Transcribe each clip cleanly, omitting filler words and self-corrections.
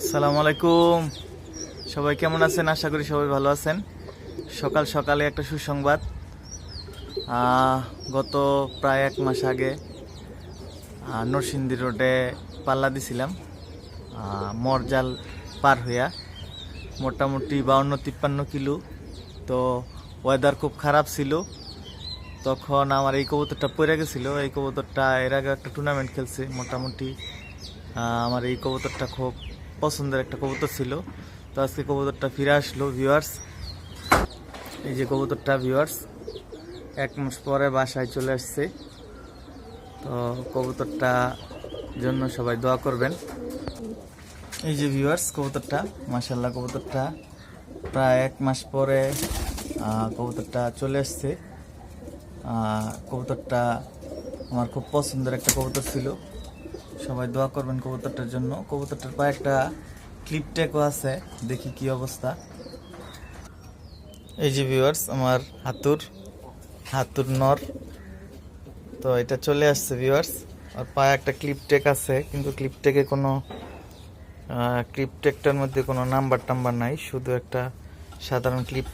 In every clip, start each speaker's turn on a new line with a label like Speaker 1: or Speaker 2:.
Speaker 1: আসসালামু আলাইকুম। সবাই কেমন আছেন? আশা করি সবাই ভালো আছেন। সকাল সকালে একটা সুসংবাদ। গত প্রায় 1 মাস আগে নরসিংদী রোডে পাল্লা দিছিলাম মরজাল পার হইয়া, মোটামুটি 52-53 কিলো। তো ওয়েদার খুব খারাপ ছিল, তখন আমার এই কবুতরটা পড়ে গেছিল। এই কবুতরটা এর আগে একটা টুর্নামেন্ট খেলছে, মোটামুটি আমার এই কবুতরটা খুব পছন্দের একটা কবুতর ছিল। তো আজকে কবুতরটা ফিরে আসলো ভিউয়ার্স। এই যে কবুতরটা ভিউয়ার্স 1 মাস পরে বাসায় চলে আসছে। তো কবুতরটা জন্য সবাই দোয়া করবেন। এই যে ভিউয়ার্স কবুতরটা, মাশাআল্লাহ কবুতরটা প্রায় 1 মাস পরে কবুতরটা চলে আসছে। কবুতরটা আমার খুব পছন্দের একটা কবুতর ছিল, সবাই দোয়া করবেন কবুতরটার জন্য। কবুতরটার পায়ে একটা ক্লিপ টেকও আছে, দেখি কি অবস্থা। এই যে ভিউয়ার্স আমার হাতুর নর, তো এটা চলে আসছে ভিউয়ার্স। আর পায়ে একটা ক্লিপ টেক আছে, কিন্তু ক্লিপ টেকটার মধ্যে কোনো নাম্বার টাম্বার নাই, শুধু একটা সাধারণ ক্লিপ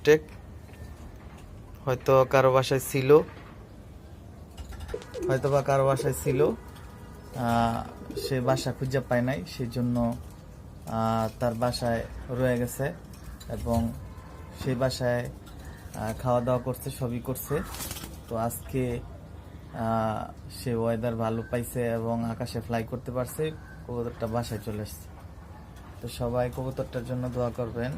Speaker 1: টেক। হয়তো কারো বাসায় ছিল, সে বাসা খুঁজে পায় নাই, সেই জন্য তার বাসায় রয়ে গেছে এবং সেই বাসায় খাওয়া দাওয়া করছে, সবই করছে। তো আজকে সে ওয়েদার ভালো পাইছে এবং আকাশে ফ্লাই করতে পারছে, কবুতরটা বাসায় চলে আসছে। তো সবাই কবুতরটার জন্য দোয়া করবেন।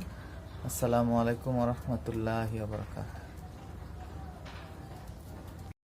Speaker 1: আসসালামু আলাইকুম ওয়া রাহমাতুল্লাহি ওয়া বারাকাতুহু।